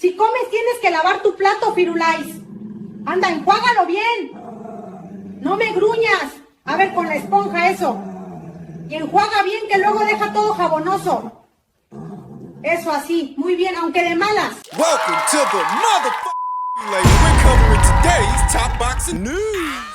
Si comes tienes que lavar tu plato, Firulais. Anda, enjuágalo bien. No me gruñas. A ver, con la esponja eso. Y enjuaga bien que luego deja todo jabonoso. Eso así, muy bien, aunque de malas. Welcome to the motherfucking lady. We're covering today's top boxing news.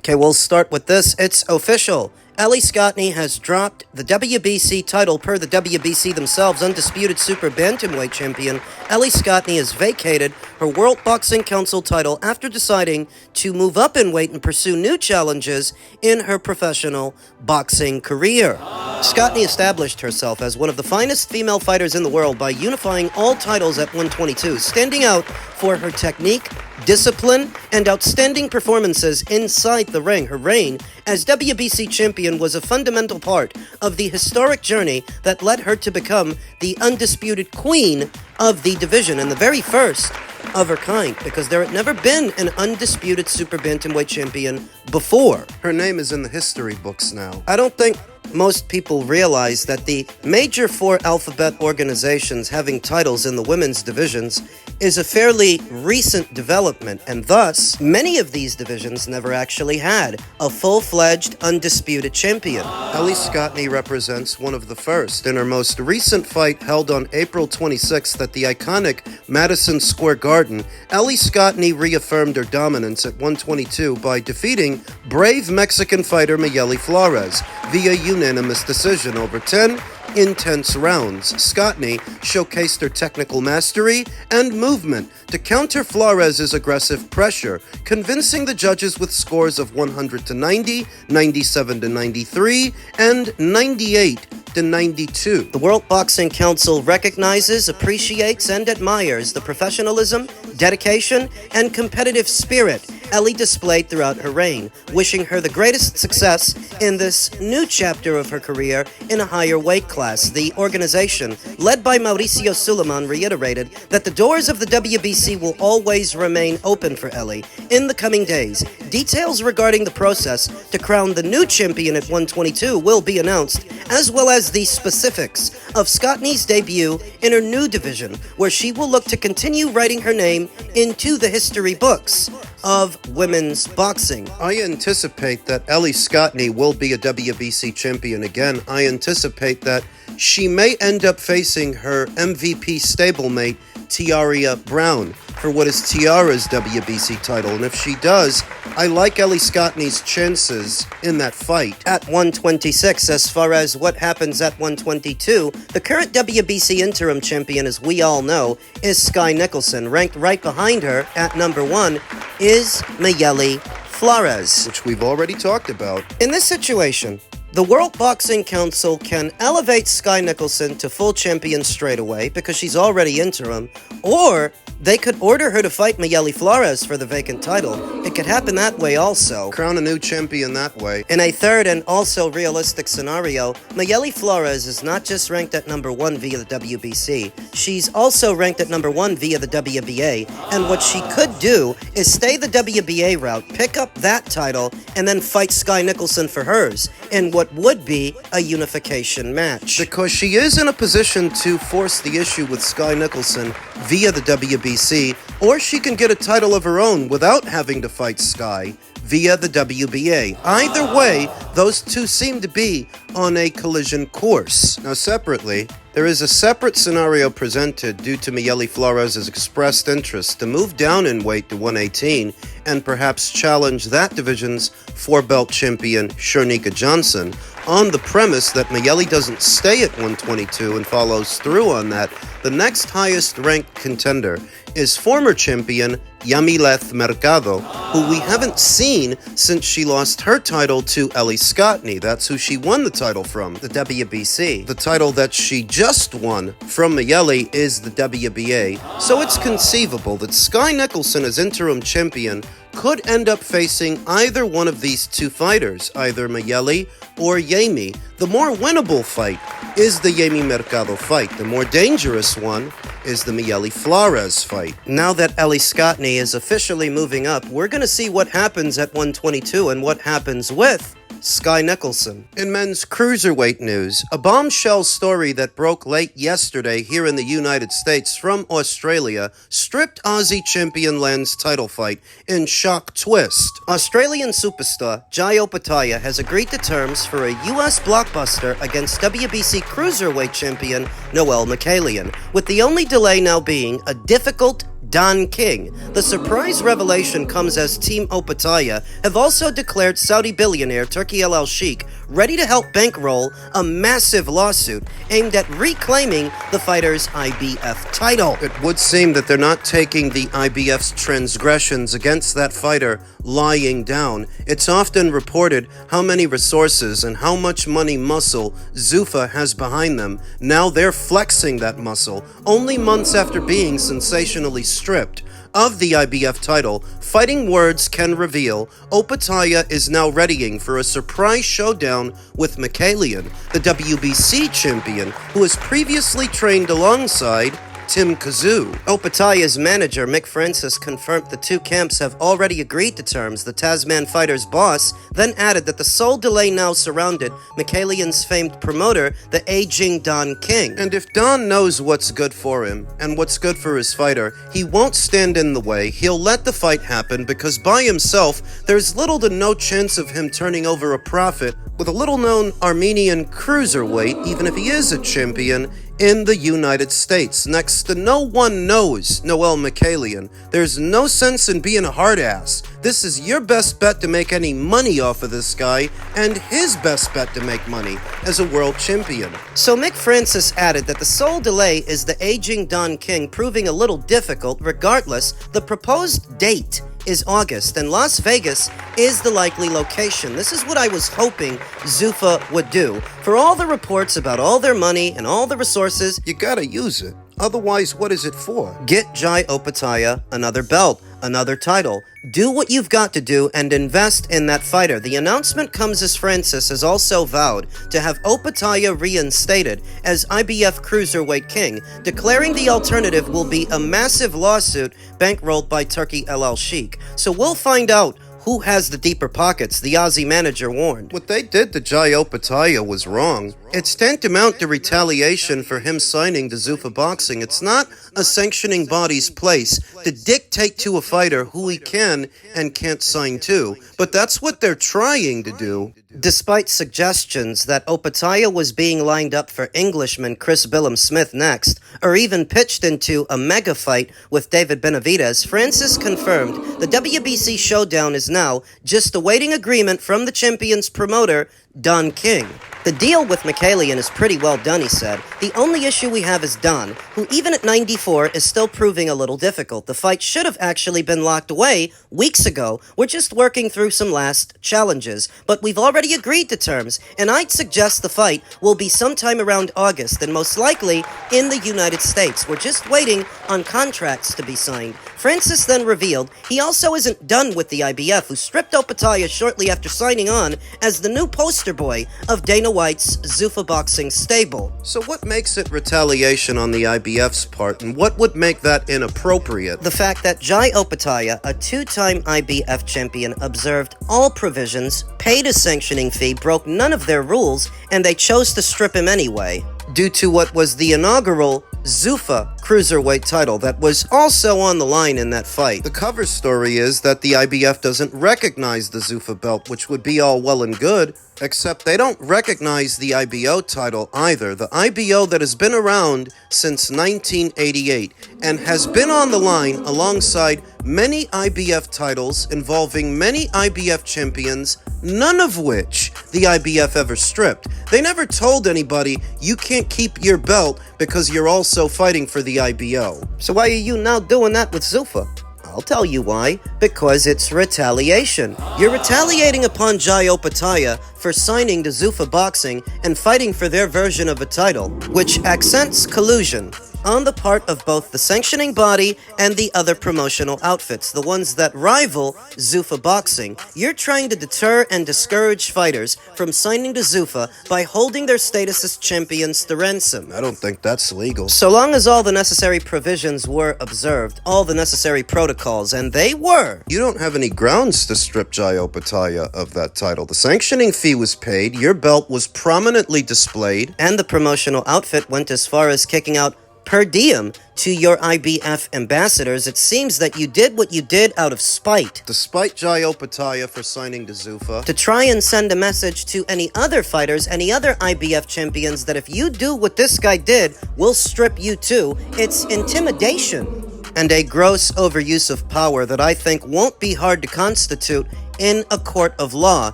Okay, we'll start with this. It's official. Ellie Scotney has dropped the WBC title per the WBC themselves. Undisputed super bantamweight champion Ellie Scotney has vacated her World Boxing Council title after deciding to move up in weight and pursue new challenges in her professional boxing career. Scotney established herself as one of the finest female fighters in the world by unifying all titles at 122, standing out for her technique, discipline, and outstanding performances inside the ring. Her reign as WBC champion was a fundamental part of the historic journey that led her to become the undisputed queen of the division and the very first of her kind, because there had never been an undisputed super bantamweight champion before. Her name is in the history books now. I don't think most people realize that the major four alphabet organizations having titles in the women's divisions is a fairly recent development, and thus, many of these divisions never actually had a full-fledged, undisputed champion. Ellie Scotney represents one of the first. In her most recent fight held on April 26th at the iconic Madison Square Garden, Ellie Scotney reaffirmed her dominance at 122 by defeating brave Mexican fighter Mikaelian Flores via unanimous decision over 10 intense rounds. Scotney showcased her technical mastery and movement to counter Flores' aggressive pressure, convincing the judges with scores of 100 to 90, 97 to 93, and 98 to 92. The World Boxing Council recognizes, appreciates, and admires the professionalism, dedication, and competitive spirit Ellie displayed throughout her reign, wishing her the greatest success in this new chapter of her career in a higher weight class. The organization, led by Mauricio Suleiman, reiterated that the doors of the WBC will always remain open for Ellie in the coming days. Details regarding the process to crown the new champion at 122 will be announced, as well as the specifics of Scotney's debut in her new division, where she will look to continue writing her name into the history books of women's boxing. I anticipate that Ellie Scotney will be a WBC champion again. I anticipate that she may end up facing her MVP stablemate, Tiara Brown, for what is Tiara's WBC title. And if she does, I like Ellie Scotney's chances in that fight. At 126, as far as what happens at 122, the current WBC interim champion, as we all know, is Skye Nicholson. Ranked right behind her at number 1 is Mikaelian Flores, which we've already talked about. In this situation, the World Boxing Council can elevate Skye Nicholson to full champion straight away because she's already interim, or they could order her to fight Mikaelian Flores for the vacant title. It could happen that way also. Crown a new champion that way. In a third and also realistic scenario, Mikaelian Flores is not just ranked at number 1 via the WBC, she's also ranked at number 1 via the WBA, and what she could do is stay the WBA route, pick up that title, and then fight Skye Nicholson for hers in what would be a unification match. Because she is in a position to force the issue with Skye Nicholson via the WBC, or she can get a title of her own without having to fight Skye via the WBA. Either way, those two seem to be on a collision course. Now, separately, there is a separate scenario presented due to Mikaelian Flores' expressed interest to move down in weight to 118 and perhaps challenge that division's four-belt champion, Shernika Johnson, on the premise that Mikaelian doesn't stay at 122 and follows through on that. The next highest-ranked contender is former champion Yamileth Mercado, who we haven't seen since she lost her title to Ellie Scotney. That's who she won the title from, the WBC. The title that she just won from Mikaelian is the WBA. So it's conceivable that Skye Nicholson as interim champion could end up facing either one of these two fighters, either Mikaelian or Yami. The more winnable fight is the Yami Mercado fight. The more dangerous one is the Mikaelian Flores fight. Now that Ellie Scotney is officially moving up, we're going to see what happens at 122 and what happens with Sky Nicholson. In men's cruiserweight news, a bombshell story that broke late yesterday here in the United States from Australia stripped Aussie champion Land's title fight in shock twist. Australian superstar Jai Opetaia has agreed to terms for a US blockbuster against WBC cruiserweight champion Noel Mikaelian, with the only delay now being a difficult Don King. The surprise revelation comes as Team Opetaia have also declared Saudi billionaire Turki Ellie Scotney ready to help bankroll a massive lawsuit aimed at reclaiming the fighter's IBF title. It would seem that they're not taking the IBF's transgressions against that fighter lying down. It's often reported how many resources and how much money muscle Zuffa has behind them. Now they're flexing that muscle only months after being sensationally stripped of the IBF title. Fighting words can reveal Opetaia is now readying for a surprise showdown with Mikaelian, the WBC champion, who has previously trained alongside Tim Kazoo. Opetaia's manager, Mick Francis, confirmed the two camps have already agreed to terms. The Tasman fighter's boss then added that the sole delay now surrounded Mikaelian's famed promoter, the aging Don King. And if Don knows what's good for him and what's good for his fighter, he won't stand in the way. He'll let the fight happen because by himself, there's little to no chance of him turning over a profit with a little-known Armenian cruiserweight, even if he is a champion in the United States. Next to no one knows Noel Mikaelian. There's no sense in being a hard ass. This is your best bet to make any money off of this guy, and his best bet to make money as a world champion. So Mick Francis added that the sole delay is the aging Don King proving a little difficult. Regardless, the proposed date is August, and Las Vegas is the likely location. This is what I was hoping Zuffa would do. For all the reports about all their money and all the resources, you gotta use it. Otherwise, what is it for? Get Jai Opetaia another belt, another title. Do what you've got to do and invest in that fighter. The announcement comes as Francis has also vowed to have Opetaia reinstated as IBF Cruiserweight King, declaring the alternative will be a massive lawsuit bankrolled by Turki Ellie Scotney. So we'll find out who has the deeper pockets, the Aussie manager warned. What they did to Jai Opetaia was wrong. It's tantamount to retaliation for him signing to Zuffa Boxing. It's not a sanctioning body's place to dictate to a fighter who he can and can't sign to, but that's what they're trying to do. Despite suggestions that Opetaia was being lined up for Englishman Chris Billam-Smith next, or even pitched into a mega fight with David Benavidez, Francis confirmed the WBC showdown is now just awaiting agreement from the champion's promoter, Don King. The deal with Mikaelian is pretty well done, he said. The only issue we have is Don, who even at 94 is still proving a little difficult. The fight should have actually been locked away weeks ago. We're just working through some last challenges, but we've already agreed to terms, and I'd suggest the fight will be sometime around August, and most likely in the United States. We're just waiting on contracts to be signed. Francis then revealed he also isn't done with the IBF, who stripped Opetaia shortly after signing on as the new poster boy of Dana White's Zuffa Boxing stable. So what makes it retaliation on the IBF's part, and what would make that inappropriate? The fact that Jai Opetaia, a two-time IBF champion, observed all provisions, paid a sanctioning fee, broke none of their rules, and they chose to strip him anyway, due to what was the inaugural Zuffa Cruiserweight title that was also on the line in that fight. The cover story is that the IBF doesn't recognize the Zuffa belt, which would be all well and good, except they don't recognize the IBO title either. The IBO that has been around since 1988 and has been on the line alongside many IBF titles involving many IBF champions, none of which the IBF ever stripped. They never told anybody, you can't keep your belt because you're also fighting for the IBO. So why are you now doing that with Zuffa? I'll tell you why. Because it's retaliation. You're retaliating upon Jai Opetaia for signing to Zuffa Boxing and fighting for their version of a title, which accents collusion. on the part of both the sanctioning body and the other promotional outfits, the ones that rival Zuffa Boxing. You're trying to deter and discourage fighters from signing to Zuffa by holding their status as champions to ransom. I don't think that's legal. So long as all the necessary provisions were observed, all the necessary protocols, and they were. You don't have any grounds to strip Jai Opetaia of that title. The sanctioning fee was paid, your belt was prominently displayed, and the promotional outfit went as far as kicking out per diem to your IBF ambassadors. It seems that you did what you did out of spite. Despite Jai Opetaia for signing to Zuffa, to try and send a message to any other fighters, any other IBF champions, that if you do what this guy did, we'll strip you too. It's intimidation. And a gross overuse of power that I think won't be hard to constitute in a court of law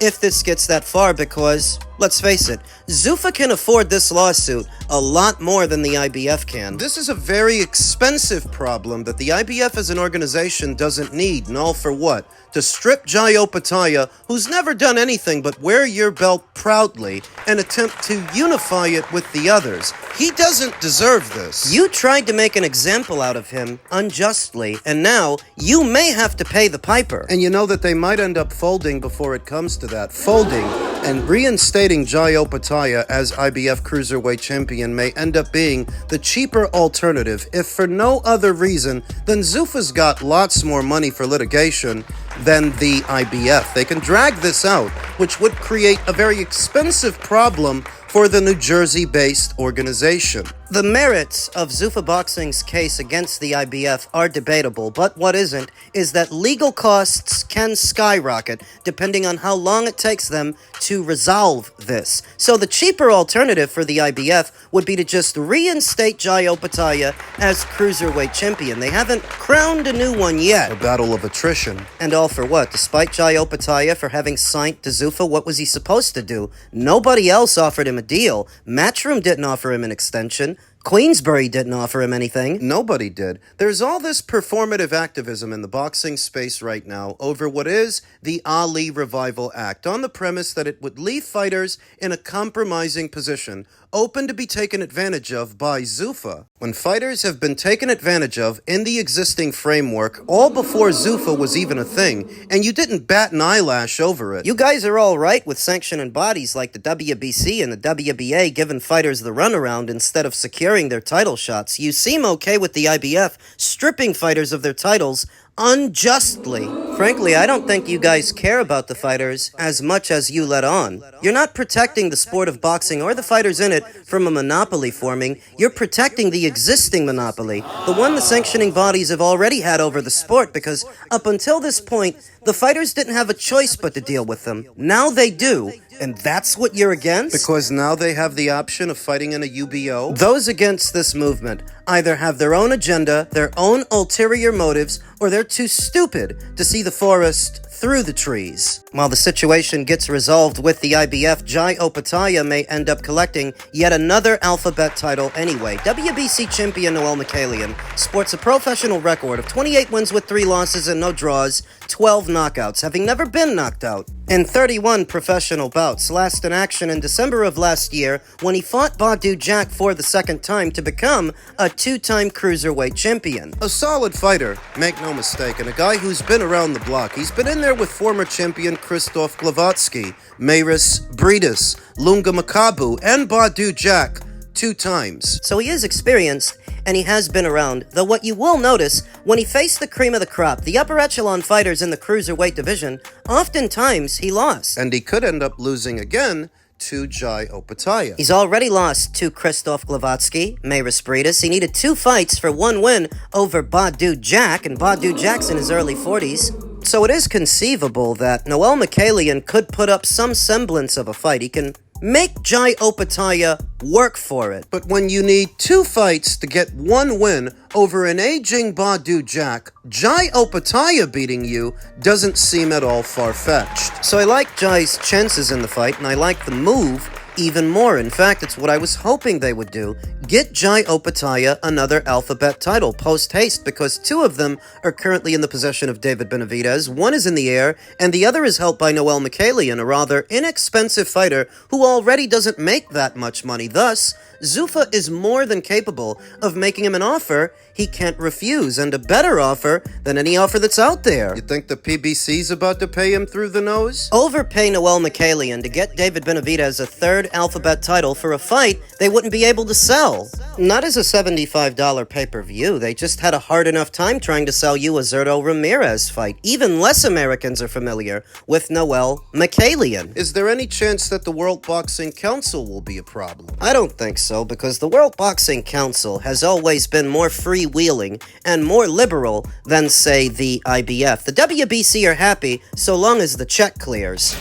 if this gets that far, because, let's face it, Zuffa can afford this lawsuit a lot more than the IBF can. This is a very expensive problem that the IBF as an organization doesn't need, and all for what? To strip Jai Opetaia, who's never done anything but wear your belt proudly and attempt to unify it with the others. He doesn't deserve this. You tried to make an example out of him unjustly, and now you may have to pay the piper. And you know that they might end up folding before it comes to that. Folding and reinstating Jai Opetaia as IBF Cruiserweight Champion may end up being the cheaper alternative, if for no other reason than Zuffa's got lots more money for litigation than the IBF. They can drag this out, which would create a very expensive problem for the New Jersey-based organization. The merits of Zuffa Boxing's case against the IBF are debatable, but what isn't is that legal costs can skyrocket depending on how long it takes them to resolve this. So the cheaper alternative for the IBF would be to just reinstate Jai Opetaia as Cruiserweight Champion. They haven't crowned a new one yet. A battle of attrition. And all for what? Despite Jai Opetaia for having signed to Zuffa, what was he supposed to do? Nobody else offered him a deal. Matchroom didn't offer him an extension. Queensbury didn't offer him anything. Nobody did. There's all this performative activism in the boxing space right now over what is the Ali Revival Act, on the premise that it would leave fighters in a compromising position, open to be taken advantage of by Zuffa. When fighters have been taken advantage of in the existing framework all before Zuffa was even a thing, and you didn't bat an eyelash over it. You guys are all right with sanctioning bodies like the WBC and the WBA giving fighters the runaround instead of securing their title shots. You seem okay with the IBF stripping fighters of their titles unjustly. Frankly, I don't think you guys care about the fighters as much as you let on. You're not protecting the sport of boxing or the fighters in it from a monopoly forming. You're protecting the existing monopoly, the one the sanctioning bodies have already had over the sport, because up until this point, the fighters didn't have a choice but to deal with them. Now they do, and that's what you're against? Because now they have the option of fighting in a UBO? Those against this movement either have their own agenda, their own ulterior motives, or they're too stupid to see the forest through the trees. While the situation gets resolved with the IBF, Jai Opetaia may end up collecting yet another alphabet title anyway. WBC champion Noel Mikaelian sports a professional record of 28 wins with 3 losses and no draws, 12 knockouts, having never been knocked out. In 31 professional bouts, last in action in December of last year when he fought Badu Jack for the second time to become a 2-time cruiserweight champion. A solid fighter, make no mistake, and a guy who's been around the block. He's been in there with former champion Krzysztof Glowacki, Maris Briedis, Lunga Makabu, and Badu Jack 2 times. So he is experienced, and he has been around, though what you will notice, when he faced the cream of the crop, the upper echelon fighters in the cruiserweight division, oftentimes he lost. And he could end up losing again to Jai Opetaia. He's already lost to Krzysztof Glowacki, Maris Briedis. He needed 2 fights for 1 win over Badu Jack, and Badu Jack's in his early 40s. So it is conceivable that Noel Mikaelian could put up some semblance of a fight. He can make Jai Opetaia work for it. But when you need 2 fights to get 1 win over an aging Badu Jack, Jai Opetaia beating you doesn't seem at all far-fetched. So I like Jai's chances in the fight, and I like the move even more. In fact, it's what I was hoping they would do. Get Jai Opetaia another alphabet title post-haste, because two of them are currently in the possession of David Benavidez. One is in the air, and the other is held by Noel Mikaelian, a rather inexpensive fighter who already doesn't make that much money. Thus, Zuffa is more than capable of making him an offer he can't refuse, and a better offer than any offer that's out there. You think the PBC's about to pay him through the nose? Overpay Noel Mikaelian to get David Benavidez a third alphabet title for a fight they wouldn't be able to sell. Not as a $75 pay-per-view. They just had a hard enough time trying to sell you a Zurdo Ramirez fight. Even less Americans are familiar with Noel Mikaelian. Is there any chance that the World Boxing Council will be a problem? I don't think so, because the World Boxing Council has always been more freewheeling and more liberal than, say, the IBF. The WBC are happy so long as the check clears.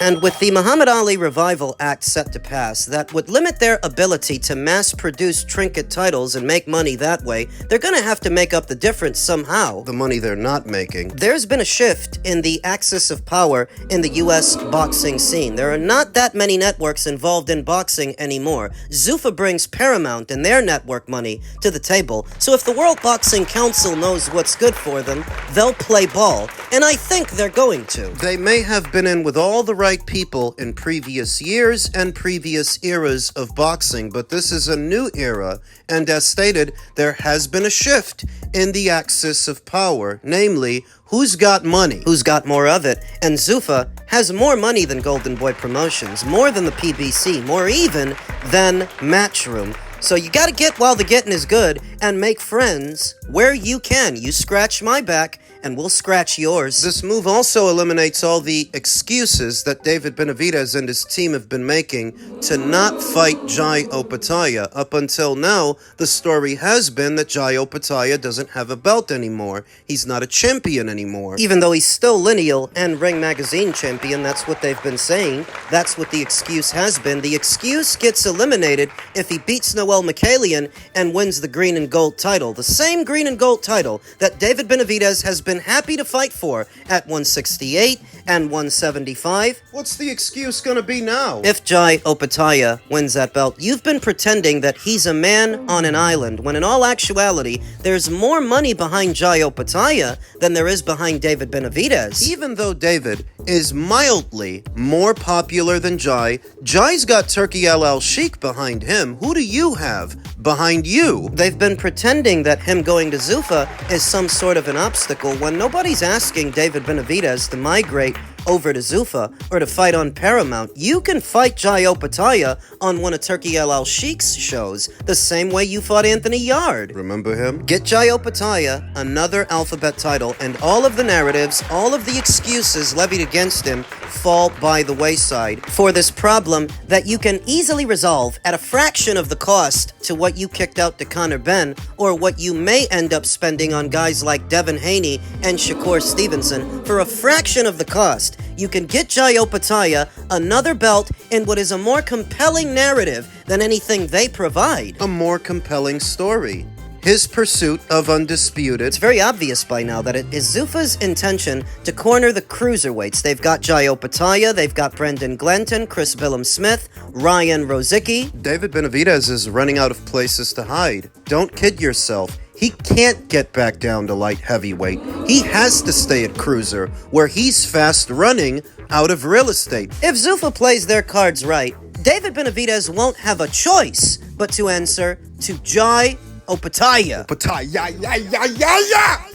And with the Muhammad Ali Revival Act set to pass, that would limit their ability to mass-produce trinket titles and make money that way, they're gonna have to make up the difference somehow. The money they're not making. There's been a shift in the axis of power in the US boxing scene. There are not that many networks involved in boxing anymore. Zuffa brings Paramount and their network money to the table, so if the World Boxing Council knows what's good for them, they'll play ball, and I think they're going to. They may have been in with all the right people in previous years and previous eras of boxing, but this is a new era, and as stated, there has been a shift in the axis of power, namely, who's got money? Who's got more of it? And Zuffa has more money than Golden Boy Promotions, more than the PBC, more even than Matchroom. So you gotta get while the getting is good and make friends where you can. You scratch my back and we'll scratch yours. This move also eliminates all the excuses that David Benavidez and his team have been making to not fight Jai Opetaia. Up until now, the story has been that Jai Opetaia doesn't have a belt anymore. He's not a champion anymore. Even though he's still lineal and Ring Magazine champion, that's what they've been saying. That's what the excuse has been. The excuse gets eliminated if he beats Noel Mikaelian and wins the green and gold title. The same green and gold title that David Benavidez has been happy to fight for at 168 and 175. What's the excuse gonna be now? If Jai Opetaia wins that belt, you've been pretending that he's a man on an island, when in all actuality, there's more money behind Jai Opetaia than there is behind David Benavidez. Even though David is mildly more popular than Jai, Jai's got Turki Sheikh behind him. Who do you have behind you? They've been pretending that him going to Zuffa is some sort of an obstacle when nobody's asking David Benavidez to migrate over to Zuffa or to fight on Paramount. You can fight Jai Opetaia on one of Turki Sheikh's shows, the same way you fought Anthony Yard. Remember him? Get Jai Opetaia another alphabet title, and all of the narratives, all of the excuses levied against him fall by the wayside for this problem that you can easily resolve at a fraction of the cost to what you kicked out to Conor Benn, or what you may end up spending on guys like Devin Haney and Shakur Stevenson. For a fraction of the cost, you can get Jai Opetaia another belt in what is a more compelling narrative than anything they provide. A more compelling story. His pursuit of undisputed. It's very obvious by now that it is Zuffa's intention to corner the cruiserweights. They've got Jai Opetaia, they've got Brendan Glenton, Chris Billum-Smith, Ryan Rozicki. David Benavidez is running out of places to hide. Don't kid yourself. He can't get back down to light heavyweight. He has to stay at cruiser, where he's fast running out of real estate. If Zuffa plays their cards right, David Benavidez won't have a choice but to answer to Jai Opetaia. Opetaia, yeah.